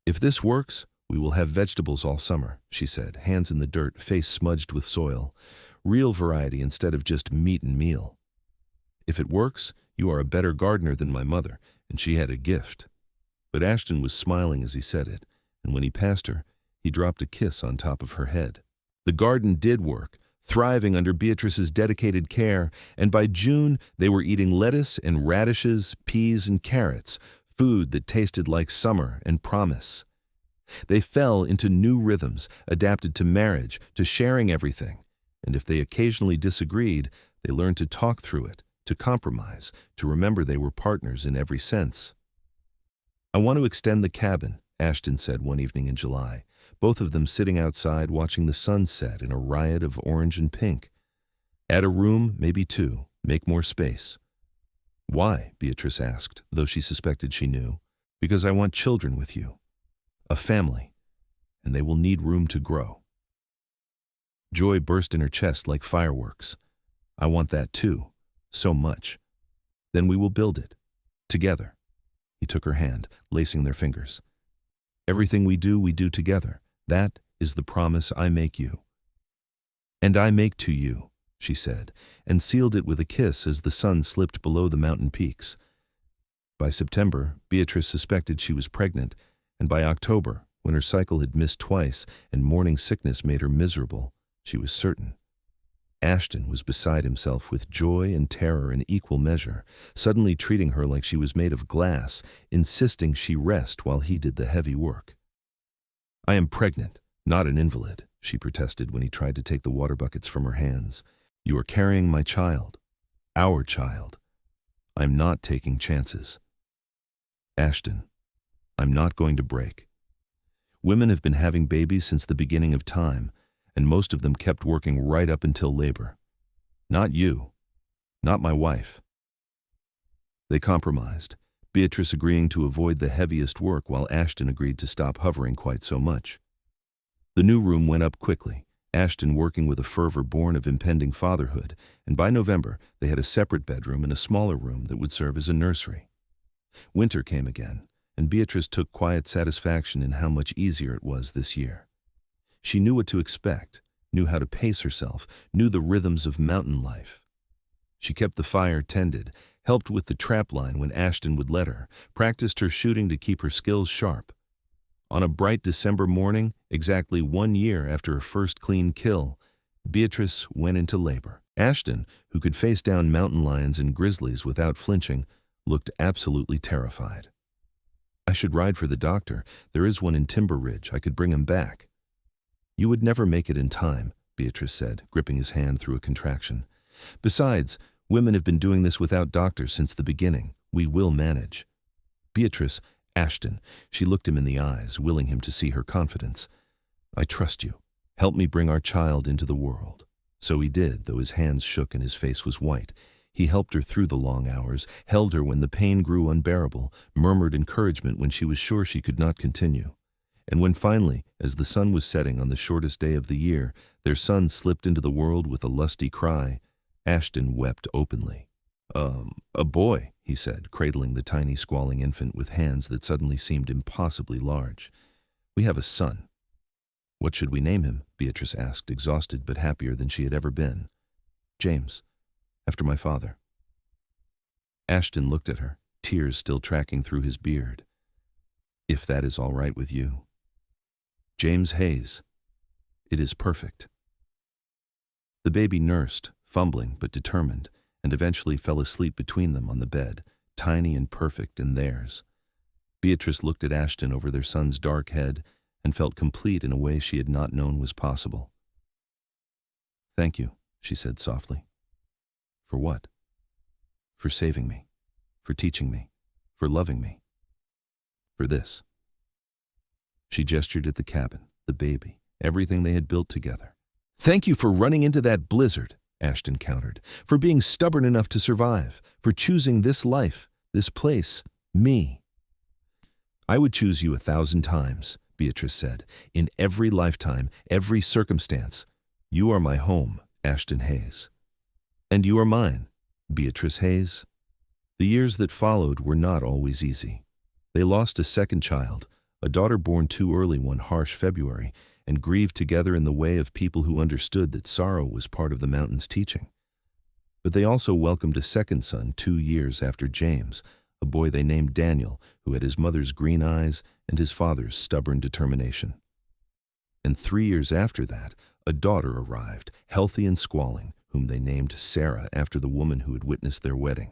"If this works, we will have vegetables all summer," she said, hands in the dirt, face smudged with soil. "Real variety instead of just meat and meal. If it works, you are a better gardener than my mother, and she had a gift." But Ashton was smiling as he said it, and when he passed her, he dropped a kiss on top of her head. The garden did work, thriving under Beatrice's dedicated care, and by June they were eating lettuce and radishes, peas and carrots, food that tasted like summer and promise. They fell into new rhythms, adapted to marriage, to sharing everything, and if they occasionally disagreed, they learned to talk through it, to compromise, to remember they were partners in every sense. "I want to extend the cabin," Ashton said one evening in July, both of them sitting outside watching the sun set in a riot of orange and pink. "Add a room, maybe 2, make more space." "Why?" Beatrice asked, though she suspected she knew. "Because I want children with you. A family. And they will need room to grow." Joy burst in her chest like fireworks. "I want that too. So much. Then we will build it. Together." He took her hand, lacing their fingers. "Everything we do together. That is the promise I make you." "And I make to you," she said, and sealed it with a kiss as the sun slipped below the mountain peaks. By September, Beatrice suspected she was pregnant, and by October, when her cycle had missed twice and morning sickness made her miserable, she was certain. Ashton was beside himself with joy and terror in equal measure, suddenly treating her like she was made of glass, insisting she rest while he did the heavy work. "I am pregnant, not an invalid," she protested when he tried to take the water buckets from her hands. "You are carrying my child. Our child. I'm not taking chances." "Ashton, I'm not going to break. Women have been having babies since the beginning of time, and most of them kept working right up until labor. Not you. Not my wife." They compromised, Beatrice agreeing to avoid the heaviest work while Ashton agreed to stop hovering quite so much. The new room went up quickly, Ashton working with a fervor born of impending fatherhood, and by November they had a separate bedroom and a smaller room that would serve as a nursery. Winter came again, and Beatrice took quiet satisfaction in how much easier it was this year. She knew what to expect, knew how to pace herself, knew the rhythms of mountain life. She kept the fire tended, helped with the trap line when Ashton would let her, practiced her shooting to keep her skills sharp. On a bright December morning, exactly 1 year after her first clean kill, Beatrice went into labor. Ashton, who could face down mountain lions and grizzlies without flinching, looked absolutely terrified. "I should ride for the doctor. There is one in Timber Ridge. I could bring him back." You would never make it in time, Beatrice said, gripping his hand through a contraction. Besides, women have been doing this without doctors since the beginning. We will manage. Beatrice, Ashton, she looked him in the eyes, willing him to see her confidence. I trust you. Help me bring our child into the world. So he did, though his hands shook and his face was white. He helped her through the long hours, held her when the pain grew unbearable, murmured encouragement when she was sure she could not continue. And when finally, as the sun was setting on the shortest day of the year, their son slipped into the world with a lusty cry, Ashton wept openly. A boy, he said, cradling the tiny squalling infant with hands that suddenly seemed impossibly large. We have a son. What should we name him? Beatrice asked, exhausted but happier than she had ever been. James, after my father. Ashton looked at her, tears still tracking through his beard. If that is all right with you. James Hayes. It is perfect. The baby nursed, fumbling but determined, and eventually fell asleep between them on the bed, tiny and perfect in theirs. Beatrice looked at Ashton over their son's dark head and felt complete in a way she had not known was possible. Thank you, she said softly. For what? For saving me, for teaching me, for loving me. For this. She gestured at the cabin, the baby, everything they had built together. Thank you for running into that blizzard, Ashton countered, for being stubborn enough to survive, for choosing this life, this place, me. I would choose you 1,000 times, Beatrice said, in every lifetime, every circumstance. You are my home, Ashton Hayes. And you are mine, Beatrice Hayes. The years that followed were not always easy. They lost a second child, a daughter born too early one harsh February, and grieved together in the way of people who understood that sorrow was part of the mountain's teaching. But they also welcomed a second son 2 years after James, a boy they named Daniel, who had his mother's green eyes and his father's stubborn determination. And 3 years after that, a daughter arrived, healthy and squalling, whom they named Sarah after the woman who had witnessed their wedding.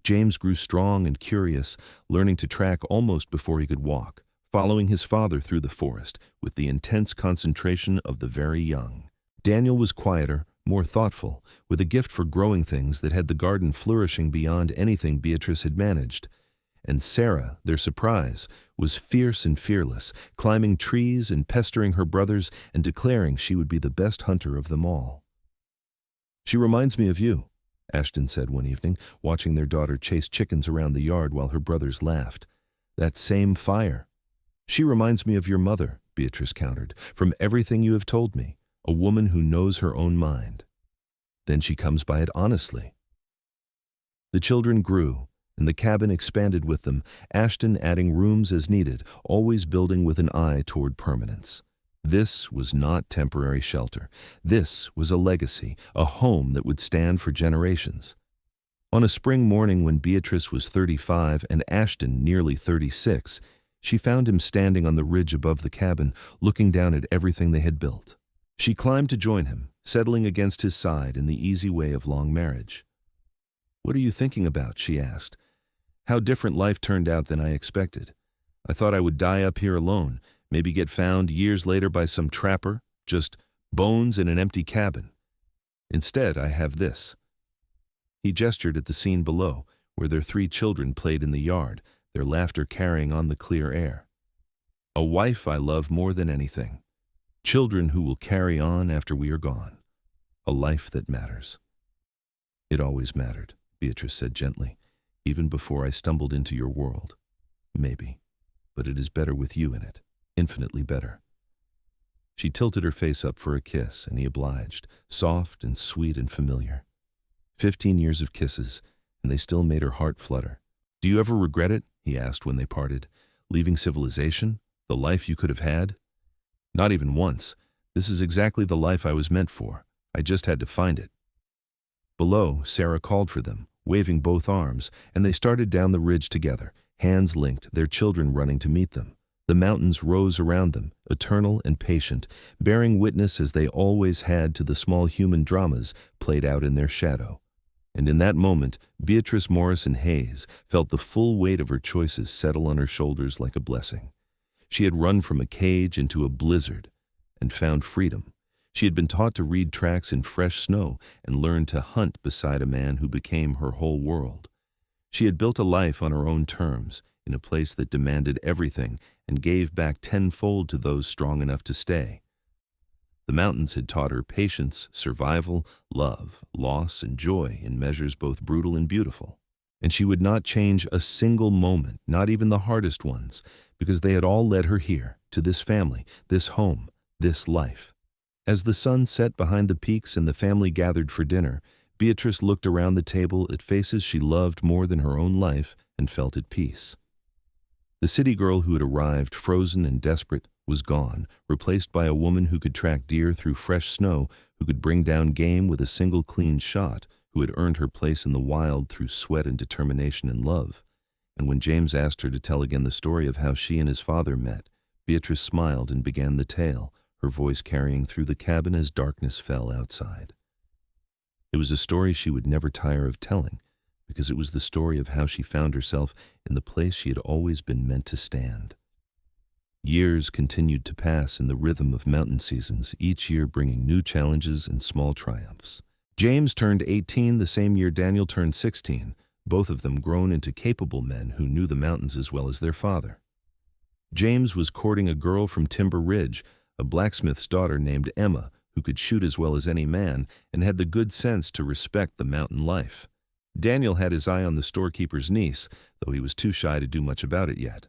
James grew strong and curious, learning to track almost before he could walk, following his father through the forest with the intense concentration of the very young. Daniel was quieter, more thoughtful, with a gift for growing things that had the garden flourishing beyond anything Beatrice had managed. And Sarah, their surprise, was fierce and fearless, climbing trees and pestering her brothers and declaring she would be the best hunter of them all. She reminds me of you, Ashton said one evening, watching their daughter chase chickens around the yard while her brothers laughed. That same fire. She reminds me of your mother, Beatrice countered, from everything you have told me, a woman who knows her own mind. Then she comes by it honestly. The children grew, and the cabin expanded with them, Ashton adding rooms as needed, always building with an eye toward permanence. This was not temporary shelter. This was a legacy, a home that would stand for generations. On a spring morning when Beatrice was 35 and Ashton nearly 36, she found him standing on the ridge above the cabin, looking down at everything they had built. She climbed to join him, settling against his side in the easy way of long marriage. "What are you thinking about?" she asked. "How different life turned out than I expected. I thought I would die up here alone, maybe get found years later by some trapper, just bones in an empty cabin. Instead, I have this." He gestured at the scene below, where their 3 children played in the yard, their laughter carrying on the clear air. "A wife I love more than anything. Children who will carry on after we are gone. A life that matters." "It always mattered," Beatrice said gently, "even before I stumbled into your world. Maybe, but it is better with you in it, infinitely better." She tilted her face up for a kiss, and he obliged, soft and sweet and familiar. 15 years of kisses, and they still made her heart flutter. "Do you ever regret it?" he asked when they parted. "Leaving civilization? The life you could have had?" "Not even once. This is exactly the life I was meant for. I just had to find it." Below, Sarah called for them, waving both arms, and they started down the ridge together, hands linked, their children running to meet them. The mountains rose around them, eternal and patient, bearing witness as they always had to the small human dramas played out in their shadow. And in that moment, Beatrice Morrison Hayes felt the full weight of her choices settle on her shoulders like a blessing. She had run from a cage into a blizzard, and found freedom. She had been taught to read tracks in fresh snow and learned to hunt beside a man who became her whole world. She had built a life on her own terms, in a place that demanded everything and gave back tenfold to those strong enough to stay. The mountains had taught her patience, survival, love, loss, and joy in measures both brutal and beautiful. And she would not change a single moment, not even the hardest ones, because they had all led her here, to this family, this home, this life. As the sun set behind the peaks and the family gathered for dinner, Beatrice looked around the table at faces she loved more than her own life and felt at peace. The city girl who had arrived, frozen and desperate, was gone, replaced by a woman who could track deer through fresh snow, who could bring down game with a single clean shot, who had earned her place in the wild through sweat and determination and love. And when James asked her to tell again the story of how she and his father met, Beatrice smiled and began the tale, her voice carrying through the cabin as darkness fell outside. It was a story she would never tire of telling, because it was the story of how she found herself in the place she had always been meant to stand. Years continued to pass in the rhythm of mountain seasons, each year bringing new challenges and small triumphs. James turned 18 the same year Daniel turned 16, both of them grown into capable men who knew the mountains as well as their father. James was courting a girl from Timber Ridge, a blacksmith's daughter named Emma, who could shoot as well as any man and had the good sense to respect the mountain life. Daniel had his eye on the storekeeper's niece, though he was too shy to do much about it yet.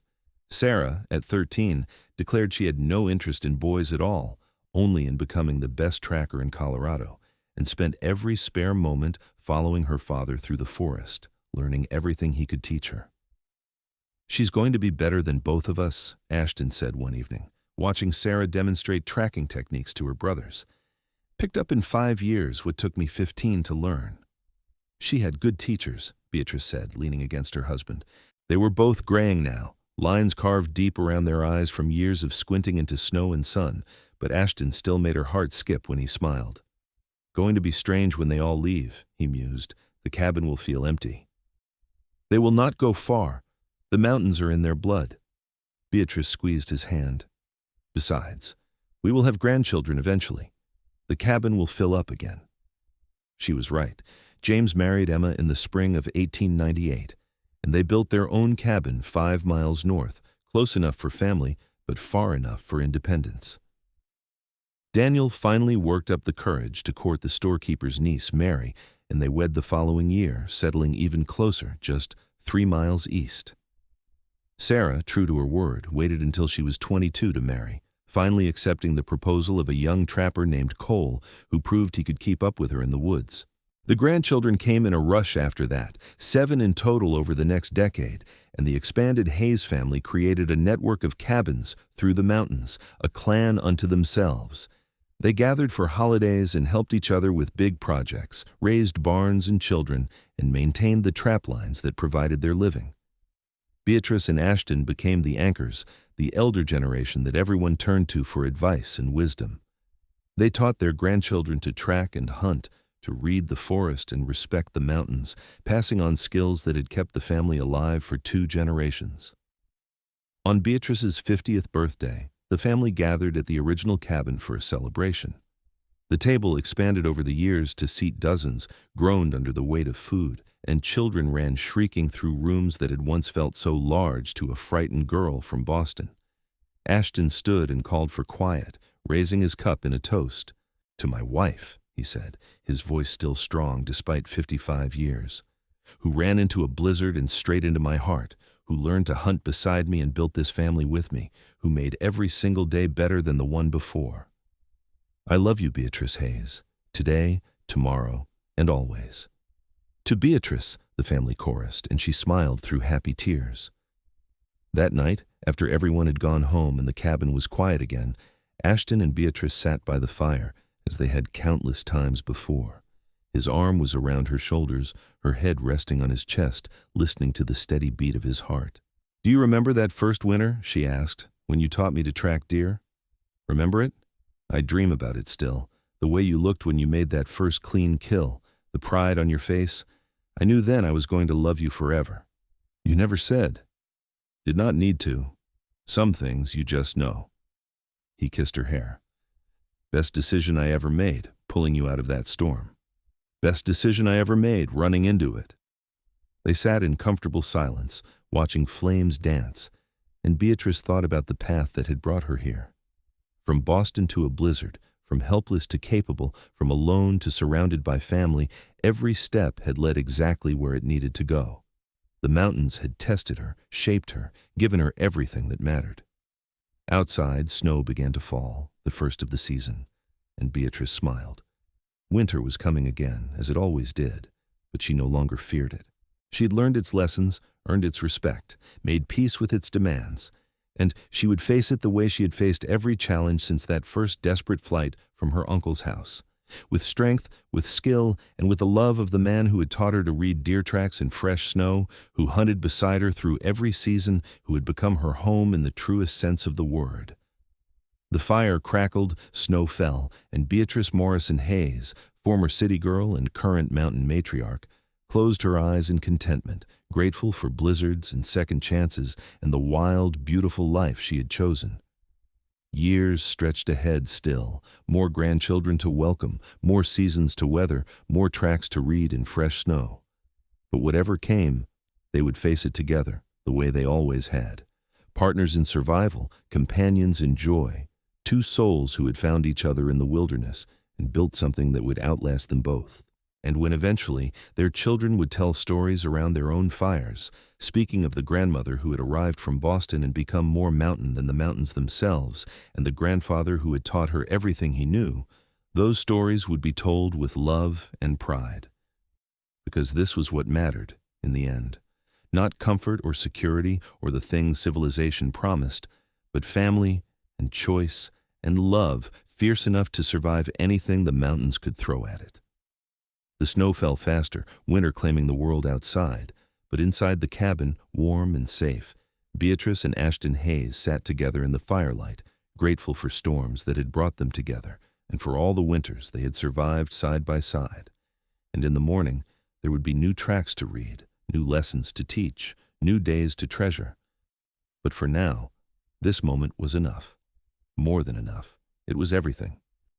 Sarah, at 13, declared she had no interest in boys at all, only in becoming the best tracker in Colorado, and spent every spare moment following her father through the forest, learning everything he could teach her. "She's going to be better than both of us," Ashton said one evening, watching Sarah demonstrate tracking techniques to her brothers. "Picked up in 5 years what took me 15 to learn." "She had good teachers," Beatrice said, leaning against her husband. They were both graying now, lines carved deep around their eyes from years of squinting into snow and sun, but Ashton still made her heart skip when he smiled. "Going to be strange when they all leave," he mused. "The cabin will feel empty." "They will not go far. The mountains are in their blood." Beatrice squeezed his hand. "Besides, we will have grandchildren eventually. The cabin will fill up again." She was right. James married Emma in the spring of 1898, and they built their own cabin 5 miles north, close enough for family, but far enough for independence. Daniel finally worked up the courage to court the storekeeper's niece, Mary, and they wed the following year, settling even closer, just 3 miles east. Sarah, true to her word, waited until she was 22 to marry, finally accepting the proposal of a young trapper named Cole, who proved he could keep up with her in the woods. The grandchildren came in a rush after that, 7 in total over the next decade, and the expanded Hayes family created a network of cabins through the mountains, a clan unto themselves. They gathered for holidays and helped each other with big projects, raised barns and children, and maintained the trap lines that provided their living. Beatrice and Ashton became the anchors, the elder generation that everyone turned to for advice and wisdom. They taught their grandchildren to track and hunt, to read the forest and respect the mountains, passing on skills that had kept the family alive for 2 generations. On Beatrice's 50th birthday, the family gathered at the original cabin for a celebration. The table expanded over the years to seat dozens, groaned under the weight of food, and children ran shrieking through rooms that had once felt so large to a frightened girl from Boston. Ashton stood and called for quiet, raising his cup in a toast. "To my wife," he said, his voice still strong despite 55 years, "who ran into a blizzard and straight into my heart, who learned to hunt beside me and built this family with me, who made every single day better than the one before. I love you, Beatrice Hayes, today, tomorrow, and always." "To Beatrice," the family chorused, and she smiled through happy tears. That night, after everyone had gone home and the cabin was quiet again, Ashton and Beatrice sat by the fire, as they had countless times before. His arm was around her shoulders, her head resting on his chest, listening to the steady beat of his heart. "Do you remember that first winter," she asked, "when you taught me to track deer? Remember it? I dream about it still, the way you looked when you made that first clean kill, the pride on your face. I knew then I was going to love you forever. You never said. Did not need to. Some things you just know." He kissed her hair. Best decision I ever made, pulling you out of that storm. Best decision I ever made, running into it." They sat in comfortable silence, watching flames dance, and Beatrice thought about the path that had brought her here. From Boston to a blizzard, from helpless to capable, from alone to surrounded by family, every step had led exactly where it needed to go. The mountains had tested her, shaped her, given her everything that mattered. Outside, snow began to fall, the first of the season, and Beatrice smiled. Winter was coming again, as it always did, but she no longer feared it. She'd learned its lessons, earned its respect, made peace with its demands, and she would face it the way she had faced every challenge since that first desperate flight from her uncle's house. With strength, with skill, and with the love of the man who had taught her to read deer tracks in fresh snow, who hunted beside her through every season, who had become her home in the truest sense of the word. The fire crackled, snow fell, and Beatrice Morrison Hayes, former city girl and current mountain matriarch, closed her eyes in contentment, grateful for blizzards and second chances and the wild, beautiful life she had chosen. Years stretched ahead still, more grandchildren to welcome, more seasons to weather, more tracks to read in fresh snow. But whatever came, they would face it together, the way they always had. Partners in survival, companions in joy, two souls who had found each other in the wilderness and built something that would outlast them both. And when eventually their children would tell stories around their own fires, speaking of the grandmother who had arrived from Boston and become more mountain than the mountains themselves, and the grandfather who had taught her everything he knew, those stories would be told with love and pride. Because this was what mattered in the end. Not comfort or security or the things civilization promised, but family and choice and love fierce enough to survive anything the mountains could throw at it. The snow fell faster, winter claiming the world outside, but inside the cabin, warm and safe, Beatrice and Ashton Hayes sat together in the firelight, grateful for storms that had brought them together and for all the winters they had survived side by side. And in the morning, there would be new tracks to read, new lessons to teach, new days to treasure. But for now, this moment was enough. More than enough. It was everything.